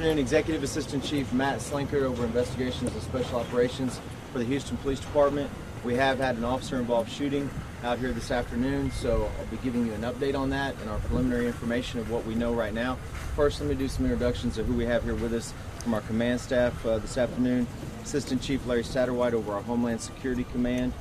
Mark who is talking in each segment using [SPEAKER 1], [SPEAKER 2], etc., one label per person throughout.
[SPEAKER 1] afternoon. Executive Assistant Chief Matt Slinkard over Investigations and Special Operations for the Houston Police Department. We have had an officer-involved shooting out here this afternoon, so I'll be giving you an update on that and our preliminary information of what we know right now. First, let me do some introductions of who we have here with us from our command staff this afternoon. Assistant Chief Larry Satterwhite over our Homeland Security Command.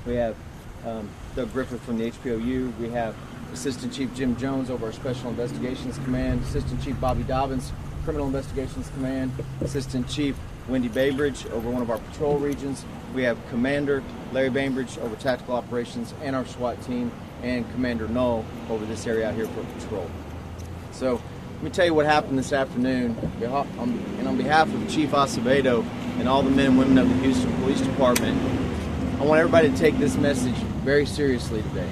[SPEAKER 1] We have Doug Griffith from the HPOU. We have Assistant Chief Jim Jones over our Special Investigations Command. Assistant Chief Bobby Dobbins, Criminal Investigations Command. Assistant Chief Wendy Bainbridge over one of our patrol regions. We have Commander Larry Bainbridge over Tactical Operations and our SWAT team, and Commander Null over this area out here for patrol. So let me tell you what happened this afternoon. And on behalf of Chief Acevedo and all the men and women of the Houston Police Department, I want everybody to take this message very seriously today.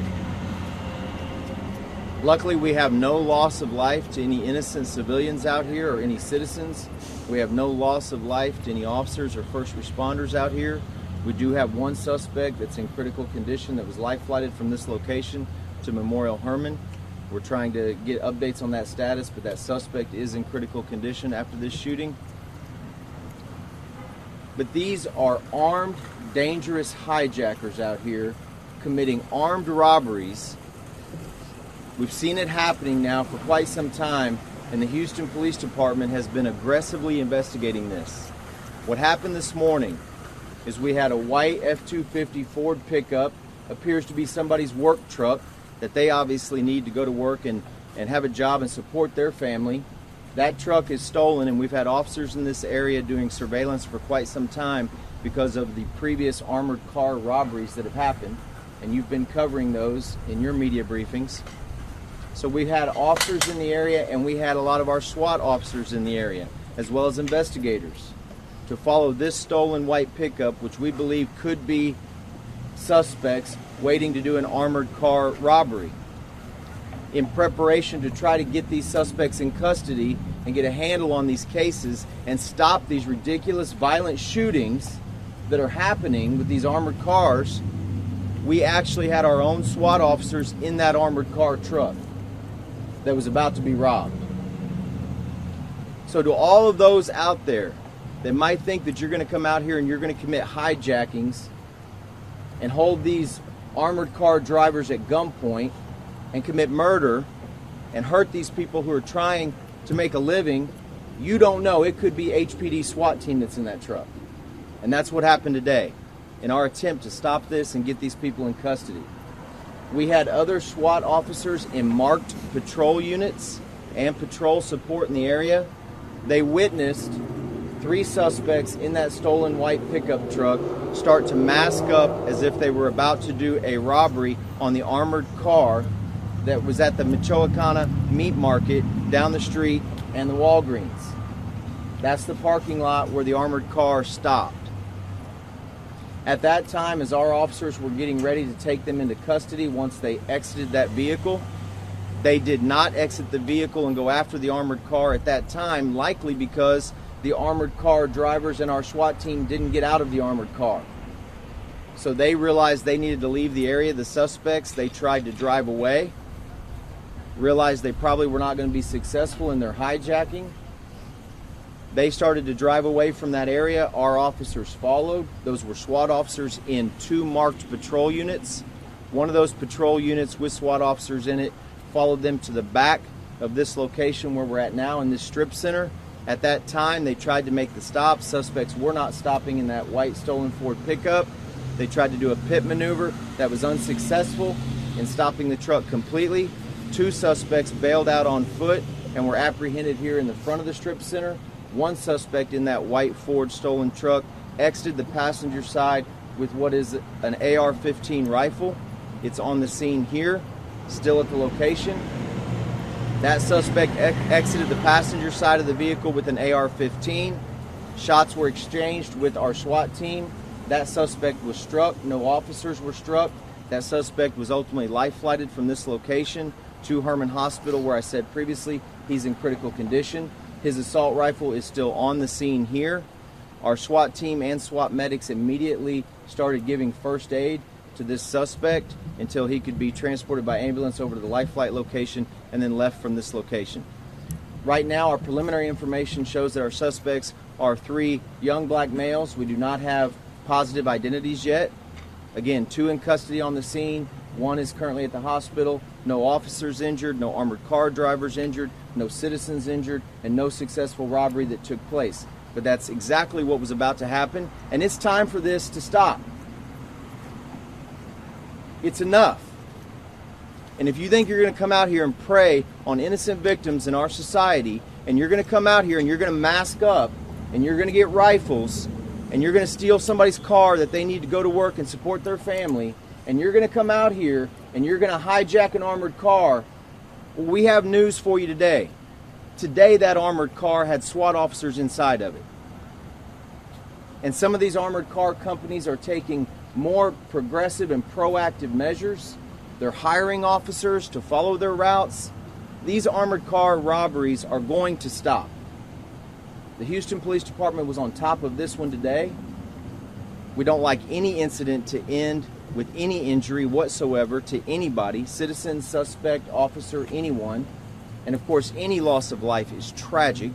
[SPEAKER 1] Luckily, we have no loss of life to any innocent civilians out here or any citizens. We have no loss of life to any officers or first responders out here. We do have one suspect that's in critical condition that was life-flighted from this location to Memorial Hermann. We're trying to get updates on that status, but that suspect is in critical condition after this shooting. But these are armed, dangerous hijackers out here committing armed robberies. We've seen it happening now for quite some time, and the Houston Police Department has been aggressively investigating this. What happened this morning is we had a white F-250 Ford pickup, appears to be somebody's work truck that they obviously need to go to work and have a job and support their family. That truck is stolen, and we've had officers in this area doing surveillance for quite some time because of the previous armored car robberies that have happened, and you've been covering those in your media briefings. So we had officers in the area, and we had a lot of our SWAT officers in the area, as well as investigators, to follow this stolen white pickup, which we believe could be suspects waiting to do an armored car robbery, in preparation to try to get these suspects in custody and get a handle on these cases and stop these ridiculous violent shootings that are happening with these armored cars. We actually had our own SWAT officers in that armored car truck that was about to be robbed. So to all of those out there that might think that you're going to come out here and you're going to commit hijackings and hold these armored car drivers at gunpoint and commit murder and hurt these people who are trying to make a living, you don't know. It could be HPD SWAT team that's in that truck. And that's what happened today in our attempt to stop this and get these people in custody. We had other SWAT officers in marked patrol units and patrol support in the area. They witnessed 3 suspects in that stolen white pickup truck start to mask up as if they were about to do a robbery on the armored car that was at the Michoacana meat market down the street and the Walgreens. That's the parking lot where the armored car stopped. At that time, as our officers were getting ready to take them into custody once they exited that vehicle, they did not exit the vehicle and go after the armored car at that time, likely because the armored car drivers and our SWAT team didn't get out of the armored car. So they realized they needed to leave the area. The suspects, they tried to drive away, realized they probably were not going to be successful in their hijacking. They started to drive away from that area. Our officers followed. Those were SWAT officers in 2 marked patrol units. One of those patrol units with SWAT officers in it followed them to the back of this location where we're at now in this strip center. At that time, they tried to make the stop. Suspects were not stopping in that white stolen Ford pickup. They tried to do a pit maneuver that was unsuccessful in stopping the truck completely. 2 suspects bailed out on foot and were apprehended here in the front of the strip center. 1 suspect in that white Ford stolen truck exited the passenger side with what is an AR-15 rifle. It's on the scene here, still at the location. That suspect exited the passenger side of the vehicle with an AR-15. Shots were exchanged with our SWAT team. That suspect was struck. No officers were struck. That suspect was ultimately life-flighted from this location to Hermann Hospital, where I said previously he's in critical condition. His assault rifle is still on the scene here. Our SWAT team and SWAT medics immediately started giving first aid to this suspect until he could be transported by ambulance over to the life flight location and then left from this location. Right now, our preliminary information shows that our suspects are 3 young black males. We do not have positive identities yet. Again, 2 in custody on the scene. 1 is currently at the hospital. No officers injured, no armored car drivers injured, no citizens injured, and no successful robbery that took place. But that's exactly what was about to happen, and it's time for this to stop. It's enough. And if you think you're going to come out here and prey on innocent victims in our society, and you're going to come out here and you're going to mask up, and you're going to get rifles, and you're going to steal somebody's car that they need to go to work and support their family, and you're going to come out here and you're going to hijack an armored car, well, we have news for you today. Today, that armored car had SWAT officers inside of it. And some of these armored car companies are taking more progressive and proactive measures. They're hiring officers to follow their routes. These armored car robberies are going to stop. The Houston Police Department was on top of this one today. We don't like any incident to end with any injury whatsoever to anybody, citizen, suspect, officer, anyone. And of course, any loss of life is tragic.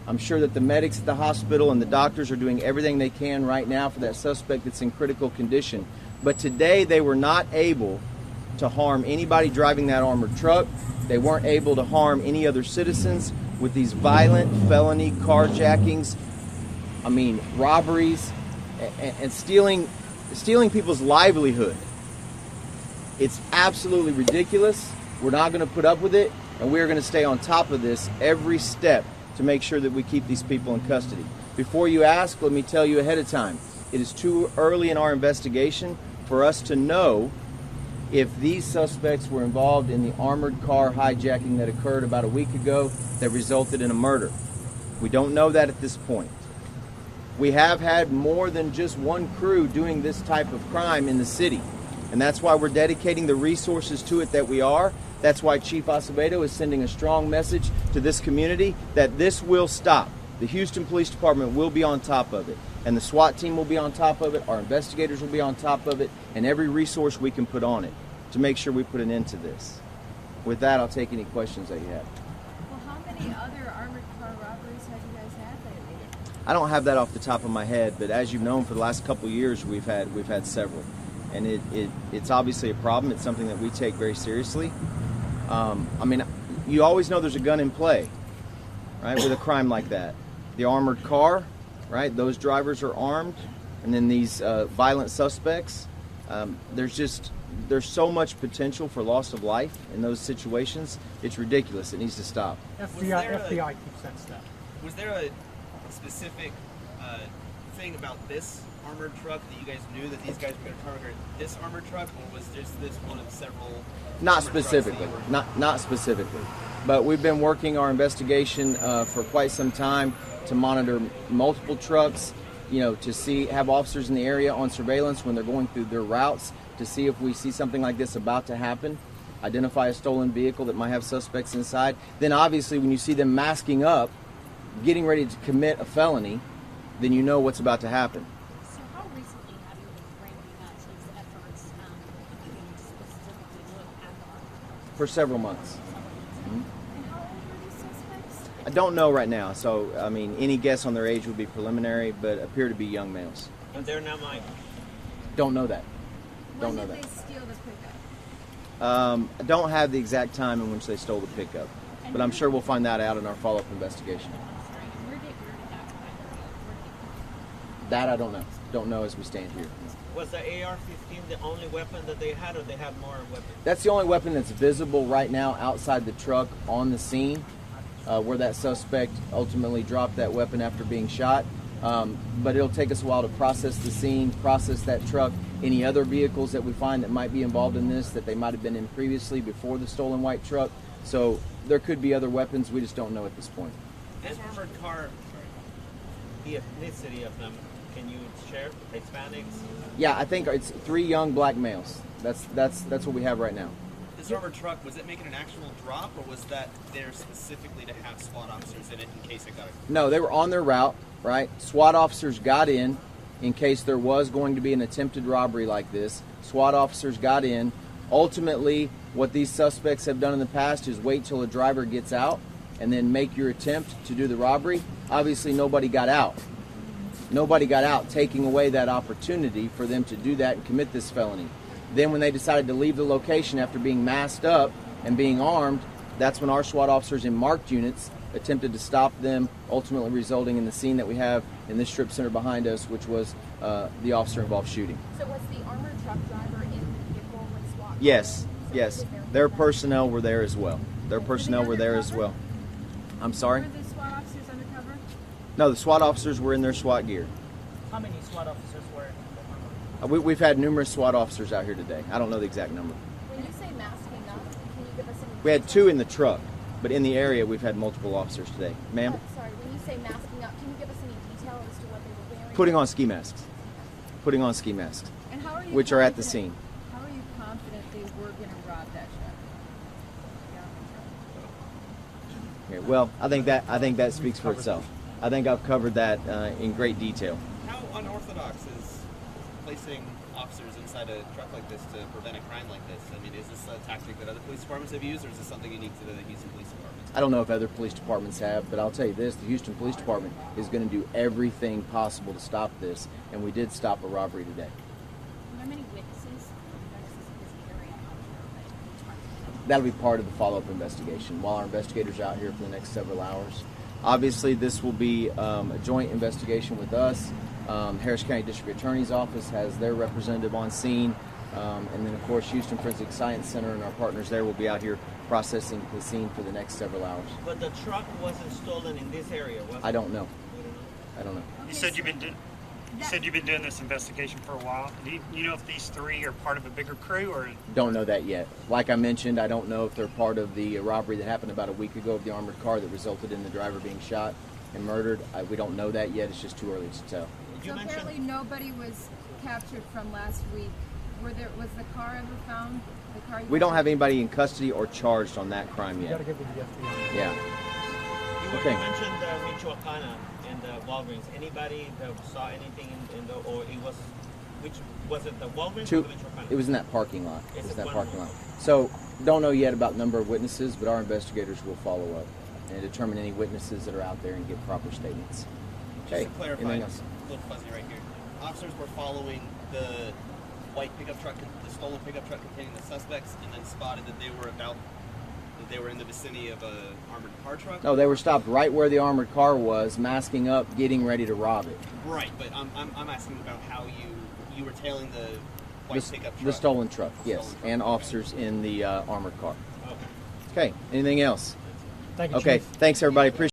[SPEAKER 1] I'm sure that the medics at the hospital and the doctors are doing everything they can right now for that suspect that's in critical condition. But today they were not able to harm anybody driving that armored truck. They weren't able to harm any other citizens with these violent felony carjackings, robberies, and stealing people's livelihood. It's absolutely ridiculous. We're not going to put up with it, and we're going to stay on top of this every step to make sure that we keep these people in custody. Before you ask, let me tell you ahead of time, it is too early in our investigation for us to know if these suspects were involved in the armored car hijacking that occurred about a week ago that resulted in a murder. We don't know that at this point. We have had more than just one crew doing this type of crime in the city, and that's why we're dedicating the resources to it that we are. That's why Chief Acevedo is sending a strong message to this community that this will stop. The Houston Police Department will be on top of it, and the SWAT team will be on top of it, our investigators will be on top of it, and every resource we can put on it to make sure we put an end to this. With that, I'll take any questions that you have.
[SPEAKER 2] Well, how many other armored car robberies have you guys had lately?
[SPEAKER 1] I don't have that off the top of my head, but as you've known for the last couple of years, we've had several, and it's obviously a problem. It's something that we take very seriously. You always know there's a gun in play, right, with a crime like that. The armored car, right, those drivers are armed, and then these violent suspects. There's so much potential for loss of life in those situations. It's ridiculous. It needs to stop.
[SPEAKER 3] FBI keeps that stuff.
[SPEAKER 4] Was there a specific thing about this armored truck that you guys knew that these guys were going to target this armored truck, or was this one of several?
[SPEAKER 1] Not specifically. Not specifically. But we've been working our investigation for quite some time to monitor multiple trucks, to have officers in the area on surveillance when they're going through their routes to see if we see something like this about to happen, identify a stolen vehicle that might have suspects inside. Then obviously when you see them masking up, getting ready to commit a felony, then you know what's about to happen.
[SPEAKER 5] So how recently have you been ramping up these efforts to specifically look at the armored cars?
[SPEAKER 1] For several months.
[SPEAKER 5] And how old are these suspects?
[SPEAKER 1] I don't know right now, so any guess on their age would be preliminary, but appear to be young males.
[SPEAKER 4] And they're now mine.
[SPEAKER 1] Don't know that.
[SPEAKER 2] When did they steal the pickup?
[SPEAKER 1] I don't have the exact time in which they stole the pickup, but I'm sure we'll find that out in our follow-up investigation.
[SPEAKER 5] Where did
[SPEAKER 1] That I don't know. Don't know as we stand here.
[SPEAKER 4] Was the AR-15 the only weapon that they had, or they had more weapons?
[SPEAKER 1] That's the only weapon that's visible right now outside the truck on the scene, where that suspect ultimately dropped that weapon after being shot. But it'll take us a while to process the scene, process that truck, any other vehicles that we find that might be involved in this that they might have been in previously before the stolen white truck. So there could be other weapons, we just don't know at this point.
[SPEAKER 4] This armored car, the ethnicity of them, can you share? Hispanics?
[SPEAKER 1] Yeah, I think it's 3 young black males. That's what we have right now.
[SPEAKER 4] This armored truck, was it making an actual drop, or was that there specifically to have SWAT officers in it in case it got?
[SPEAKER 1] No, they were on their route, right? SWAT officers got in case there was going to be an attempted robbery like this. SWAT officers got in. Ultimately, What these suspects have done in the past is wait till a driver gets out and then make your attempt to do the robbery. Obviously, nobody got out. Nobody got out, taking away that opportunity for them to do that and commit this felony. Then when they decided to leave the location after being masked up and being armed, that's when our SWAT officers in marked units attempted to stop them, ultimately resulting in the scene that we have in this strip center behind us, which was the officer-involved shooting.
[SPEAKER 2] So was the armored truck driver in the vehicle when SWAT?
[SPEAKER 1] Yes,
[SPEAKER 2] So
[SPEAKER 1] yes.
[SPEAKER 2] he was there?
[SPEAKER 1] Their personnel were there as well. Their personnel were there as well. I'm sorry?
[SPEAKER 2] Were the SWAT officers undercover?
[SPEAKER 1] No, the SWAT officers were in their SWAT gear.
[SPEAKER 3] How many SWAT officers were in the
[SPEAKER 1] We've had numerous SWAT officers out here today. I don't know the exact number.
[SPEAKER 2] When you say masking up, can you give us any
[SPEAKER 1] We had
[SPEAKER 2] detail?
[SPEAKER 1] 2 in the truck, but in the area we've had multiple officers today. Ma'am?
[SPEAKER 2] Sorry, when you say masking up, can you give us any detail as to what they were wearing?
[SPEAKER 1] Putting on ski masks. Putting on ski masks,
[SPEAKER 2] And how are you
[SPEAKER 1] which are at the
[SPEAKER 2] confident-
[SPEAKER 1] scene.
[SPEAKER 2] How are you confident they were going to rob that truck?
[SPEAKER 1] Okay, well, I think that speaks for itself. I think I've covered that in great detail.
[SPEAKER 4] How unorthodox is placing officers inside a truck like this to prevent a crime like this? I mean, is this a tactic that other police departments have used, or is this something unique to the Houston Police Department?
[SPEAKER 1] I don't know if other police departments have, but I'll tell you this, the Houston Police Department is going to do everything possible to stop this, and we did stop a robbery today.
[SPEAKER 5] Are there many witnesses? I know this is a busy area out here, but it's hard to know.
[SPEAKER 1] That'll be part of the follow-up investigation while our investigators are out here for the next several hours. Obviously, this will be a joint investigation with us. Harris County District Attorney's Office has their representative on scene. And then, of course, Houston Forensic Science Center and our partners there will be out here processing the scene for the next several hours.
[SPEAKER 6] But the truck wasn't stolen in this area, was it?
[SPEAKER 1] I don't know. I don't know.
[SPEAKER 3] You said you've been doing this investigation for a while. Do you know if these 3 are part of a bigger crew or?
[SPEAKER 1] Don't know that yet. Like I mentioned, I don't know if they're part of the robbery that happened about a week ago of the armored car that resulted in the driver being shot and murdered. We don't know that yet. It's just too early to tell.
[SPEAKER 6] You
[SPEAKER 2] So
[SPEAKER 6] mentioned
[SPEAKER 2] apparently nobody was captured from last week. Was the car ever found? The car
[SPEAKER 1] We don't have anybody in custody or charged on that crime
[SPEAKER 3] You
[SPEAKER 1] yet.
[SPEAKER 3] gotta give them the FBI.
[SPEAKER 1] Yeah.
[SPEAKER 6] you mentioned Michoacana and Walgreens. Anybody that saw anything in the, or it was, which was it, the Walgreens or the Michoacana?
[SPEAKER 1] It was in that parking lot. It
[SPEAKER 6] Is
[SPEAKER 1] was
[SPEAKER 6] it
[SPEAKER 1] that
[SPEAKER 6] one
[SPEAKER 1] parking
[SPEAKER 6] more?
[SPEAKER 1] lot. So, don't know yet about number of witnesses, but our investigators will follow up and determine any witnesses that are out there and give proper statements. Okay.
[SPEAKER 4] Just to clarify,
[SPEAKER 1] Anything
[SPEAKER 4] it's
[SPEAKER 1] else?
[SPEAKER 4] a little fuzzy right here. Officers were following the white pickup truck, the stolen pickup truck containing the suspects, and then spotted that they were in the vicinity of a armored car truck.
[SPEAKER 1] No, they were stopped right where the armored car was, masking up, getting ready to rob it.
[SPEAKER 4] Right, but I'm asking about how you were tailing the white pickup truck.
[SPEAKER 1] The stolen truck, yes,
[SPEAKER 4] Stolen truck.
[SPEAKER 1] and officers in the armored car.
[SPEAKER 4] Okay.
[SPEAKER 1] Okay. Anything else?
[SPEAKER 3] Thank you,
[SPEAKER 1] Okay.
[SPEAKER 3] Chief.
[SPEAKER 1] Thanks, everybody. Appreciate